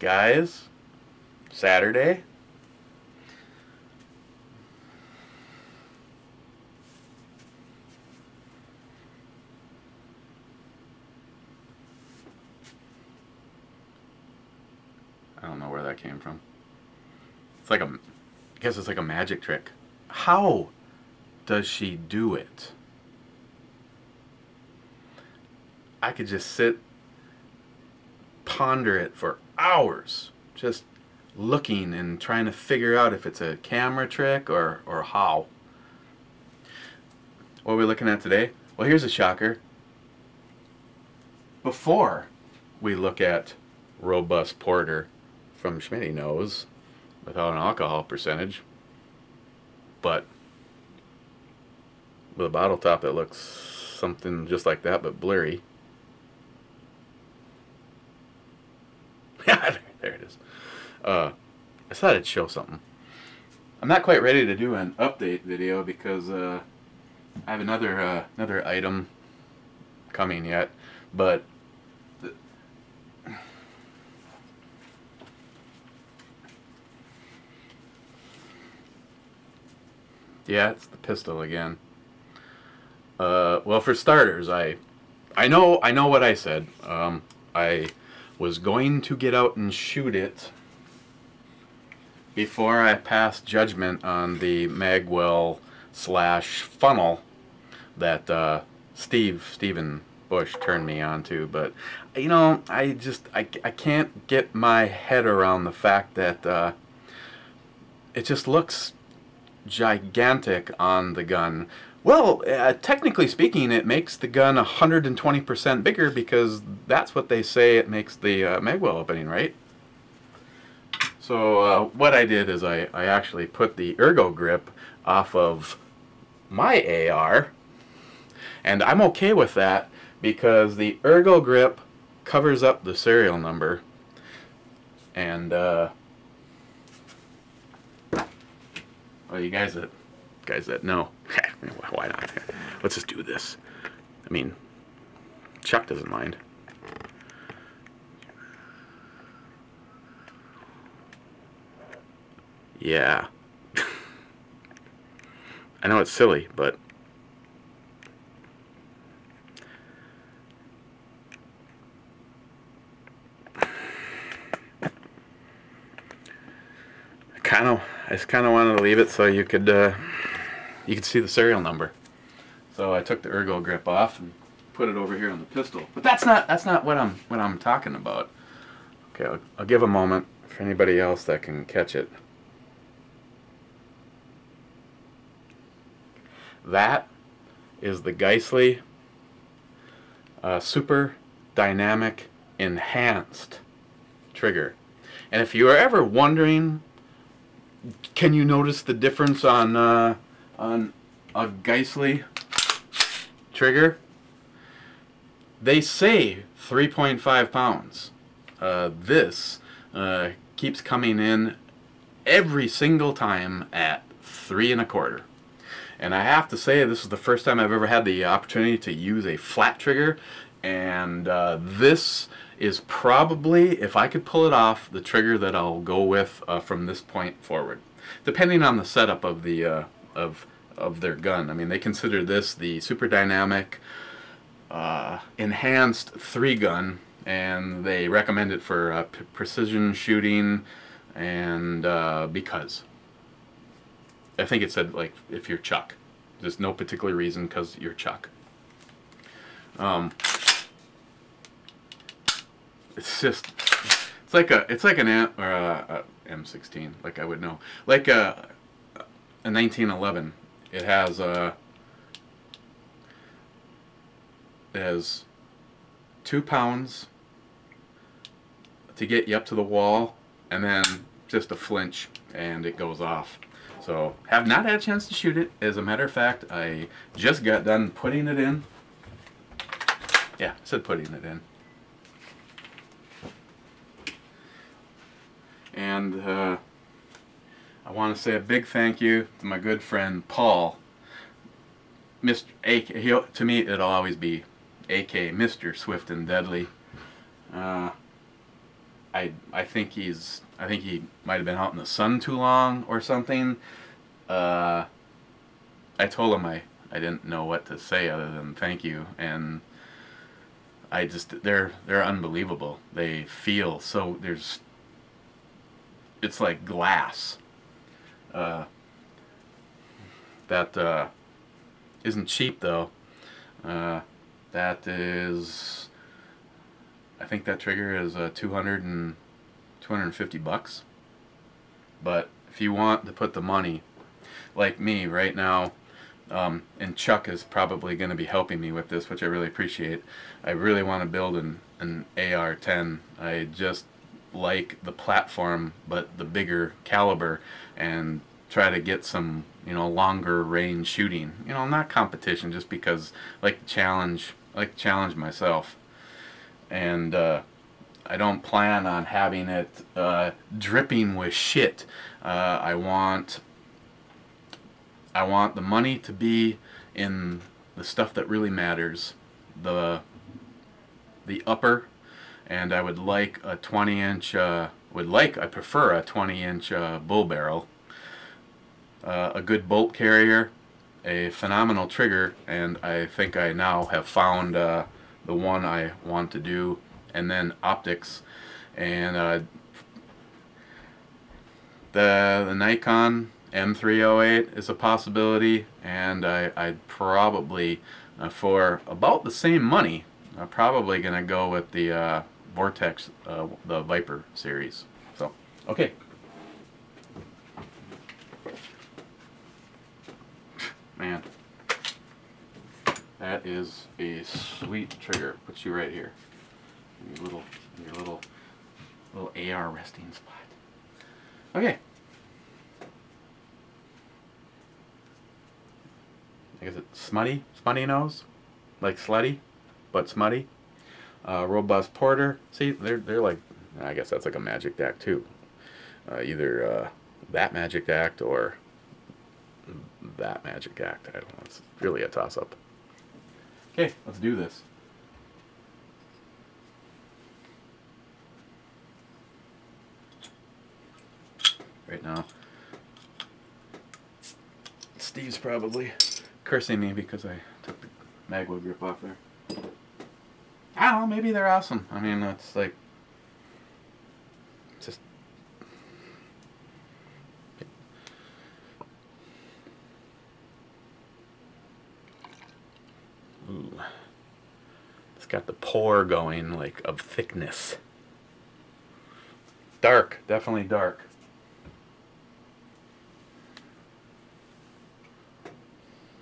guys. Saturday. I don't know where that came from. It's like I guess it's like a magic trick. How does she do it? I could just sit, ponder it for hours, just looking and trying to figure out if it's a camera trick or how. What are we looking at today? Well, here's a shocker. Before we look at robust porter from Smuttynose without an alcohol percentage, but with a bottle top that looks something just like that but blurry. There it is. I thought I'd show something. I'm not quite ready to do an update video because I have another item coming yet, but yeah, it's the pistol again. Well, for starters, I know what I said. I was going to get out and shoot it before I passed judgment on the magwell / funnel that Stephen Bush turned me on to. But you know, I can't get my head around the fact that it just looks gigantic on the gun. Well, technically speaking, it makes the gun 120% bigger because that's what they say it makes the magwell opening, right? So what I did is I actually put the ergo grip off of my AR, and I'm okay with that because the ergo grip covers up the serial number, and well, you guys that know, why not? Let's just do this. I mean, Chuck doesn't mind. Yeah. I know it's silly, but I just kind of wanted to leave it so you could see the serial number. So I took the ergo grip off and put it over here on the pistol. But that's not what I'm talking about. Okay, I'll give a moment for anybody else that can catch it. That is the Geissele Super Dynamic Enhanced trigger. And if you are ever wondering, can you notice the difference on a Geissele trigger? They say 3.5 pounds. This keeps coming in every single time at 3 1/4. And I have to say, this is the first time I've ever had the opportunity to use a flat trigger, and this is probably, if I could pull it off, the trigger that I'll go with from this point forward, depending on the setup of the of their gun. I mean, they consider this the Super Dynamic Enhanced 3 gun, and they recommend it for precision shooting, and because I think it said, like, if you're Chuck. There's no particular reason, because you're Chuck. It's just, it's like an M16, like I would know, like a 1911. It has 2 pounds to get you up to the wall, and then just a flinch, and it goes off. So, have not had a chance to shoot it. As a matter of fact, I just got done putting it in. Yeah, I said putting it in. And I want to say a big thank you to my good friend Paul. Mr. AK, to me, it'll always be AK, Mr. Swift and Deadly. I I think he might have been out in the sun too long or something. I told him I didn't know what to say other than thank you, and they're unbelievable. They feel so, it's like glass. That isn't cheap though. That is, I think that trigger is 250 bucks. But if you want to put the money, like me right now, and Chuck is probably going to be helping me with this, which I really appreciate. I really want to build an AR-10. I just like the platform, but the bigger caliber, and try to get some, longer range shooting. Not competition, just because I like to challenge myself. And I don't plan on having it dripping with shit. I want the money to be in the stuff that really matters, the upper, and I would like a 20-inch. I prefer a 20-inch bull barrel, a good bolt carrier, a phenomenal trigger, and I think I now have found the one I want to do, and then optics, and the Nikon M308 is a possibility, and I'd probably, for about the same money, I'm probably going to go with the Vortex, the Viper series. So, okay. Man, that is a sweet trigger. Put you right here, in your little AR resting spot. Okay. I guess it's Smuttynose, like slutty, but smutty. Robust porter. See, they're like, I guess that's like a magic act too. Either that magic act or that magic act. I don't know. It's really a toss-up. Okay, let's do this. Right now, Steve's probably cursing me because I took the magwood grip off there. I don't know, maybe they're awesome. I mean, it's like, it's just, ooh, it's got the pour going, like, of thickness. Dark, definitely dark.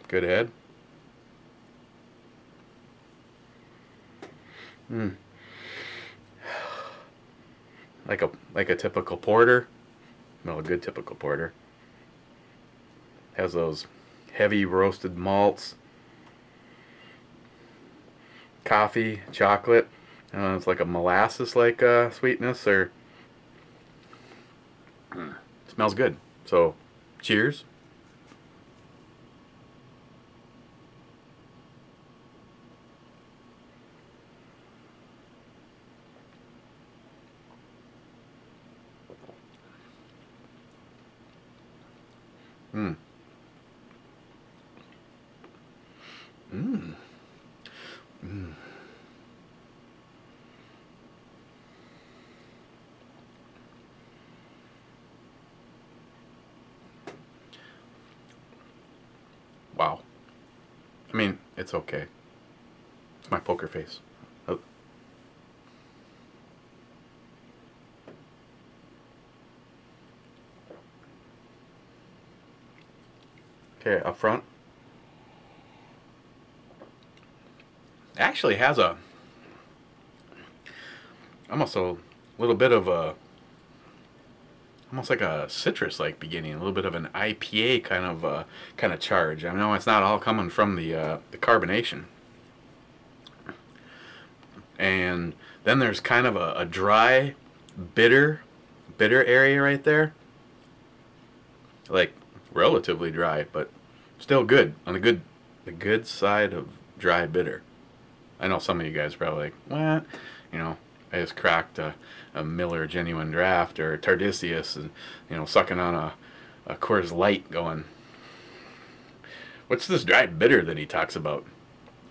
Good head. Like a typical porter. Well, a good typical porter. Has those heavy roasted malts, coffee, chocolate. I don't know, it's like a molasses-like sweetness, or smells good. So, cheers. Mmm. Mmm. Mmm. Wow. I mean, it's okay. It's my poker face. Oh. Okay, up front. Actually has a almost a little bit of a, almost like a citrus-like beginning, a little bit of an IPA kind of charge. I know it's not all coming from the carbonation. And then there's kind of a dry, bitter area right there. Like relatively dry, but still good, on the good side of dry bitter. I know some of you guys are probably like, what? I just cracked a Miller Genuine Draft or Tardisius, and sucking on a Coors Light, going, "What's this dry bitter that he talks about?"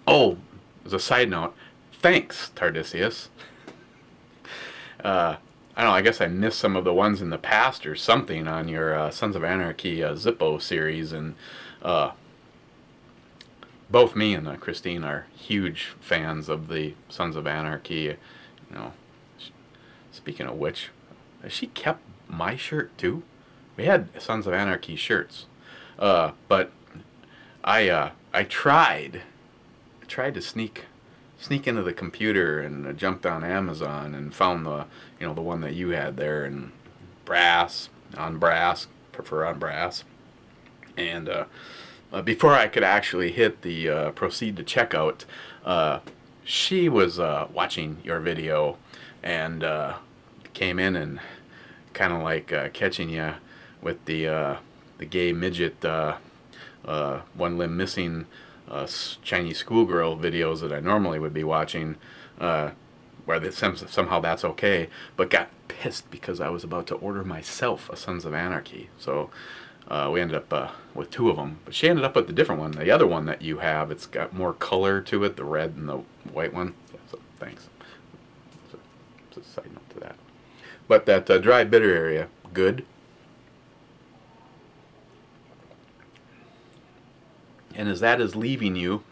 Oh, as a side note, thanks, Tardisius. I don't know, I guess I missed some of the ones in the past or something on your Sons of Anarchy Zippo series, and both me and Christine are huge fans of the Sons of Anarchy. Speaking of which, has she kept my shirt too? We had Sons of Anarchy shirts, but I tried to sneak into the computer and jumped on Amazon and found the one that you had there, and prefer on brass, and before I could actually hit the proceed to checkout, she was watching your video and came in and kind of like catching you with the gay midget one limb missing Chinese schoolgirl videos that I normally would be watching, where somehow that's okay, but got pissed because I was about to order myself a Sons of Anarchy. So we ended up with two of them, but she ended up with the different one, the other one that you have. It's got more color to it, the red and the white one. Yeah, so thanks. So, it's a side note to that. But that dry bitter area, good. And as that is leaving you,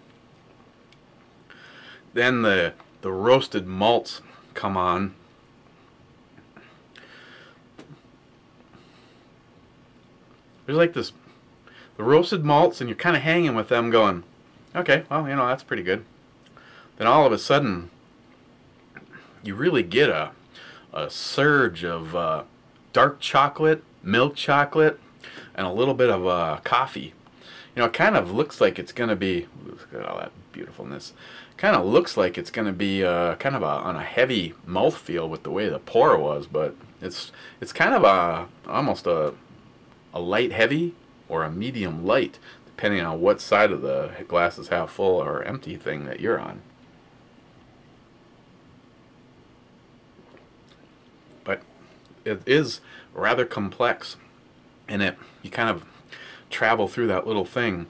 then the roasted malts come on. There's like the roasted malts, and you're kind of hanging with them going, okay, well, that's pretty good. Then all of a sudden, you really get a surge of dark chocolate, milk chocolate, and a little bit of coffee. It kind of looks like it's going to be, look at all that beautifulness, kind of looks like it's going to be kind of on a heavy mouthfeel with the way the pour was, but it's kind of almost a light heavy or a medium light, depending on what side of the glass is half full or empty thing that you're on. But it is rather complex, and you kind of travel through that little thing,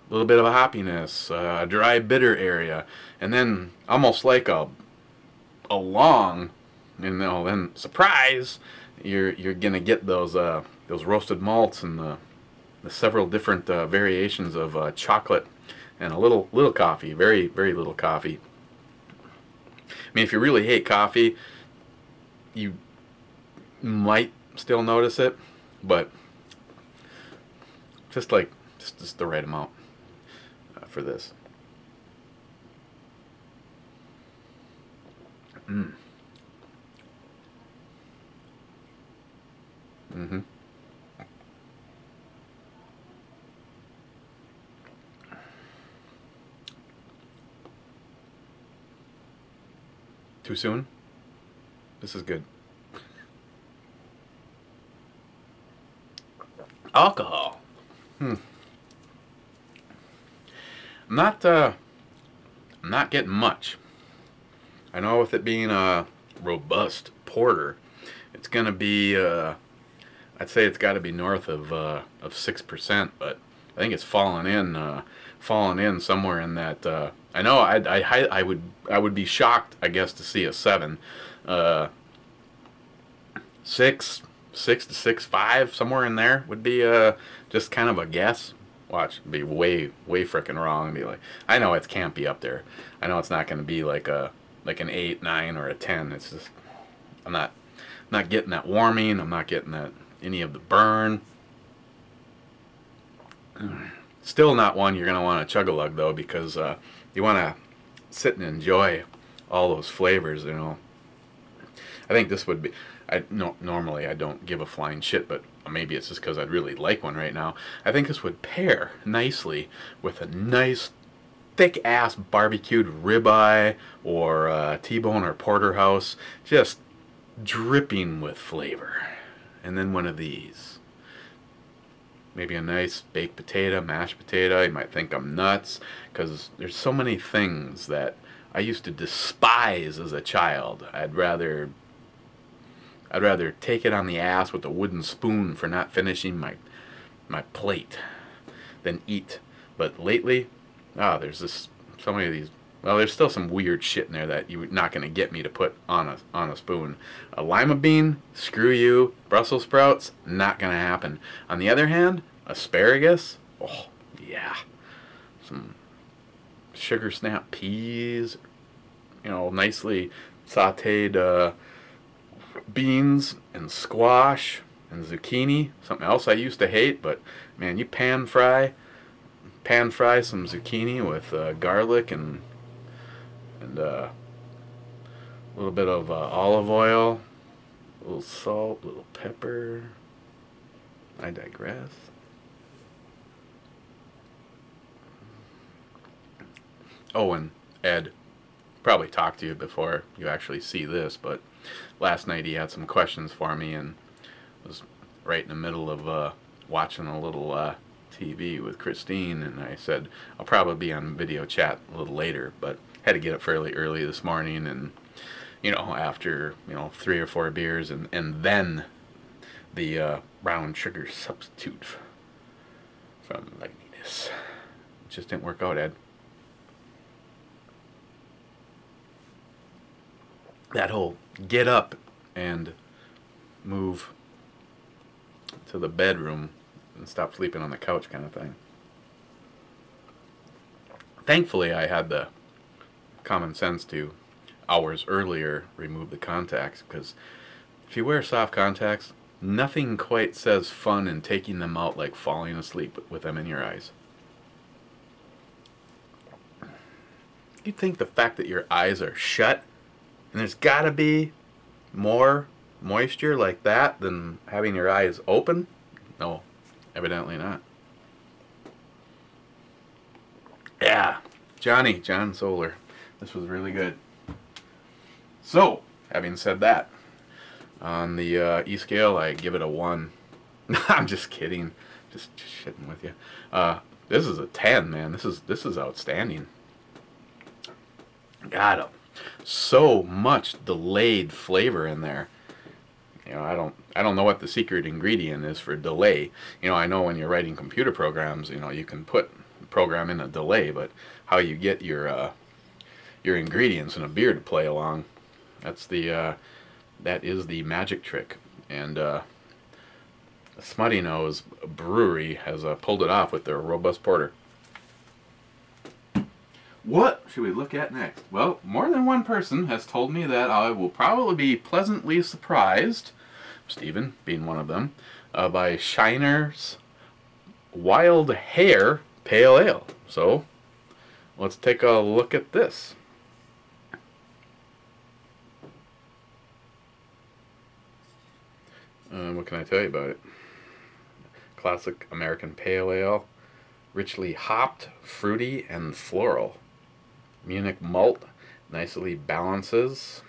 a little bit of a hoppiness, a dry bitter area, and then almost like a long, then surprise, you're gonna get those roasted malts and the several different variations of chocolate and a little coffee, very very little coffee. I mean, if you really hate coffee, you might still notice it, but just the right amount for this. Too soon? This is good. Alcohol. I'm not getting much. I know with it being a robust porter, it's gonna be I'd say it's got to be north of 6%, but I think it's falling in somewhere in that. I know I would be shocked, I guess, to see a 7, 6 to 6.5, somewhere in there would be just kind of a guess. Watch, be way frickin' wrong, and be like, I know it can't be up there. I know it's not going to be like an 8, 9, or a 10. It's just I'm not getting that warming. I'm not getting that any of the burn. Still not one you're going to want to chug-a-lug though, because you want to sit and enjoy all those flavors. I think this would be. Normally I don't give a flying shit, but maybe it's just because I'd really like one right now. I think this would pair nicely with a nice thick ass barbecued ribeye or T-bone or porterhouse, just dripping with flavor. And then one of these. Maybe a nice baked potato, mashed potato. You might think I'm nuts, because there's so many things that I used to despise as a child. I'd rather take it on the ass with a wooden spoon for not finishing my plate than eat. But lately, there's so many of these. Well, there's still some weird shit in there that you're not going to get me to put on a spoon. A lima bean, screw you. Brussels sprouts, not going to happen. On the other hand, asparagus, oh yeah. Some sugar snap peas, nicely sauteed beans and squash and zucchini. Something else I used to hate, but man, you pan fry some zucchini with garlic and a little bit of olive oil, a little salt, a little pepper. I digress. Oh, and Ed probably talked to you before you actually see this, but last night he had some questions for me and was right in the middle of watching a little TV with Christine, and I said I'll probably be on video chat a little later, but had to get up fairly early this morning, and after 3 or 4 beers and then the brown sugar substitute from Lagunitas. It just didn't work out, Ed. That whole get up and move to the bedroom and stop sleeping on the couch kind of thing. Thankfully, I had the common sense to hours earlier remove the contacts, because if you wear soft contacts, nothing quite says fun in taking them out like falling asleep with them in your eyes. You'd think the fact that your eyes are shut, and there's gotta be more moisture like that than having your eyes open? No, evidently not. Yeah, John Solar. This was really good. So, having said that, on the E scale, I give it a 1. I'm just kidding. Just shitting with you. This is a 10, man. This is outstanding. God, so much delayed flavor in there. I don't know what the secret ingredient is for delay. I know when you're writing computer programs, you can put program in a delay, but how you get your ingredients in a beer to play along, that is the magic trick. And Smuttynose Brewery has pulled it off with their robust porter. What should we look at next? Well, more than one person has told me that I will probably be pleasantly surprised, Stephen being one of them, by Shiner's Wild Hair Pale Ale. So, let's take a look at this. What can I tell you about it? Classic American Pale Ale, richly hopped, fruity, and floral. Munich malt nicely balances.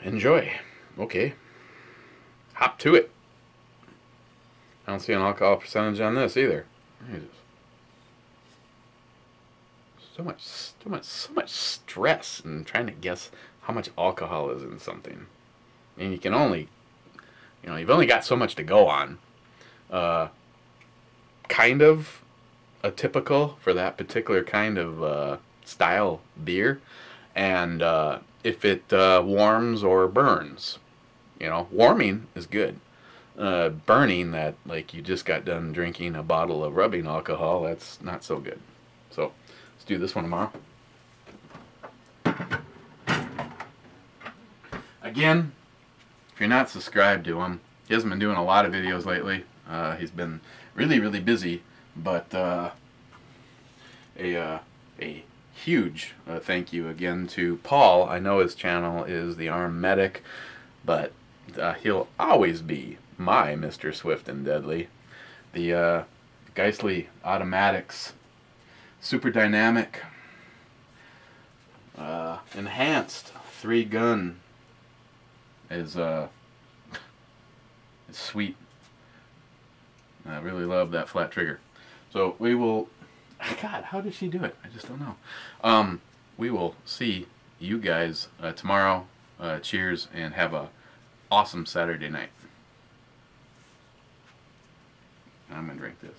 Enjoy. Okay. Hop to it. I don't see an alcohol percentage on this either. Jesus. So much stress in trying to guess how much alcohol is in something. And you can only, you've only got so much to go on. Kind of atypical for that particular kind of style beer, and if it warms or burns, warming is good. Burning, that like you just got done drinking a bottle of rubbing alcohol, that's not so good. So let's do this one tomorrow. Again, if you're not subscribed to him, he hasn't been doing a lot of videos lately. He's been really busy, but a huge thank you again to Paul. I know his channel is The Armed Medic, but he'll always be my Mr. Swift and Deadly. The Geissele Automatics Super Dynamic Enhanced 3-gun is it's sweet. I really love that flat trigger. So we will God, how did she do it? I just don't know. We will see you guys tomorrow. Cheers, and have a awesome Saturday night. I'm gonna drink this.